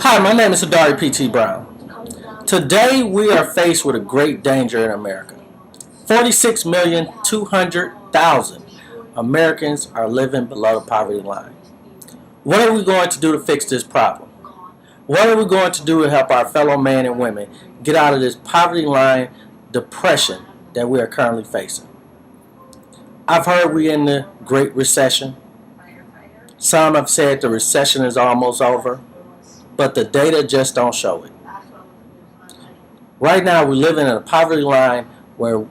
Hi, my name is Adari P.T. Brown. Today we are faced with a great danger in America. 46,200,000 Americans are living below the poverty line. What are we going to do to fix this problem? What are we going to do to help our fellow men and women get out of this poverty line depression that we are currently facing? I've heard we're in the Great Recession. Some have said the recession is almost over, but the data just don't show it. Right now, we're living in a poverty line where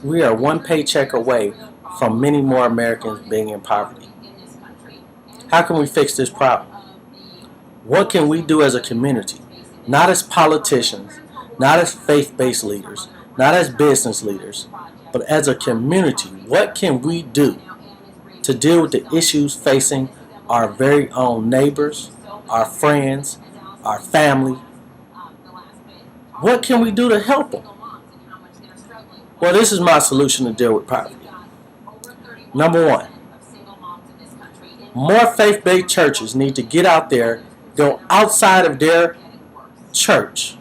we are one paycheck away from many more Americans being in poverty. How can we fix this problem? What can we do as a community? Not as politicians, not as faith-based leaders, not as business leaders, but as a community. What can we do to deal with the issues facing our very own neighbors, our friends, our family? What can we do to help them? Well, this is my solution to deal with poverty. Number one, more faith-based churches need to get out there, go outside of their church,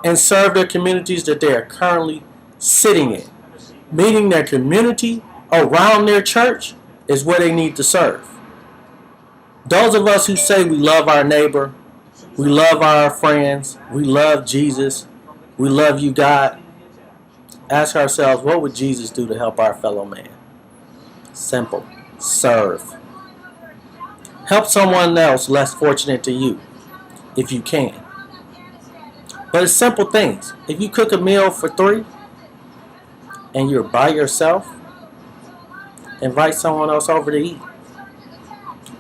and serve their communities that they are currently sitting in. Meaning their community around their church is where they need to serve. Those of us who say we love our neighbor, we love our friends, we love Jesus, we love you, God, ask ourselves, what would Jesus do to help our fellow man? Simple. Serve. Help someone else less fortunate than you, if you can. But it's simple things. If you cook a meal for 3 and you're by yourself, invite someone else over to eat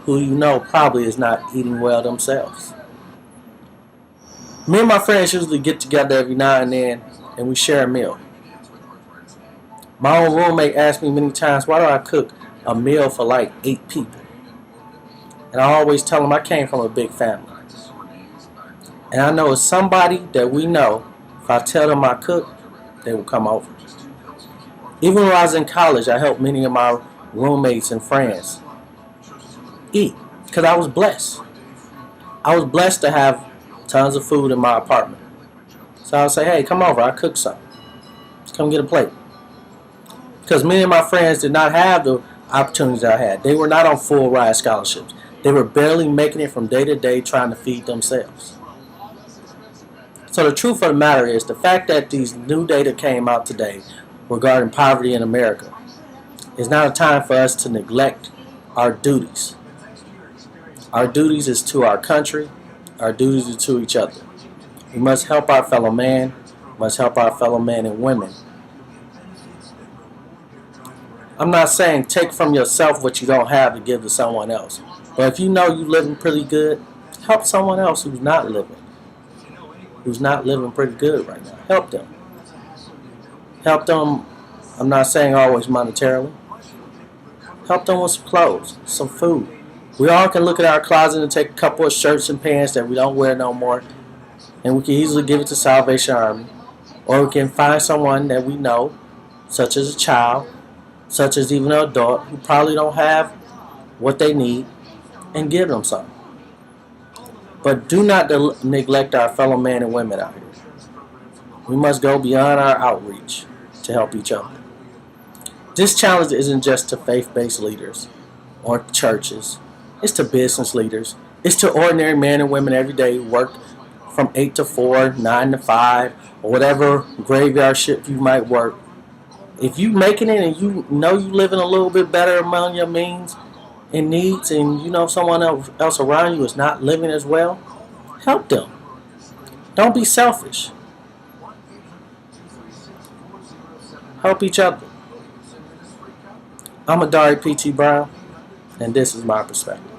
who you know probably is not eating well themselves. Me and my friends usually get together every now and then and we share a meal. My own roommate asked me many times, why do I cook a meal for like 8 people? And I always tell him I came from a big family. And I know it's somebody that we know, if I tell them I cook, they will come over. Even when I was in college, I helped many of my roommates and friends eat because I was blessed. I was blessed to have tons of food in my apartment. So I would say, hey, come over, I cooked something. Just come get a plate. Because many of my friends did not have the opportunities I had. They were not on full ride scholarships. They were barely making it from day to day trying to feed themselves. So the truth of the matter is, the fact that these new data came out today regarding poverty in America is not a time for us to neglect our duties. Our duties is to our country. Our duties are to each other. We must help our fellow man. We must help our fellow men and women. I'm not saying take from yourself what you don't have to give to someone else. But if you know you're living pretty good, help someone else who's not living pretty good right now. Help them. Help them, I'm not saying always monetarily. Help them with some clothes, some food. We all can look at our closet and take a couple of shirts and pants that we don't wear no more, and we can easily give it to Salvation Army. Or we can find someone that we know, such as a child, such as even an adult, who probably don't have what they need, and give them something. But do not neglect our fellow men and women out here. We must go beyond our outreach to help each other. This challenge isn't just to faith-based leaders or churches. It's to business leaders. It's to ordinary men and women every day who work from 8 to 4, 9 to 5, or whatever graveyard shift you might work. If you making it and you know you living a little bit better among your means and needs, and you know someone else around you is not living as well, help them. Don't be selfish. Help each other. I'm Adari P.T. Brown, and this is my perspective.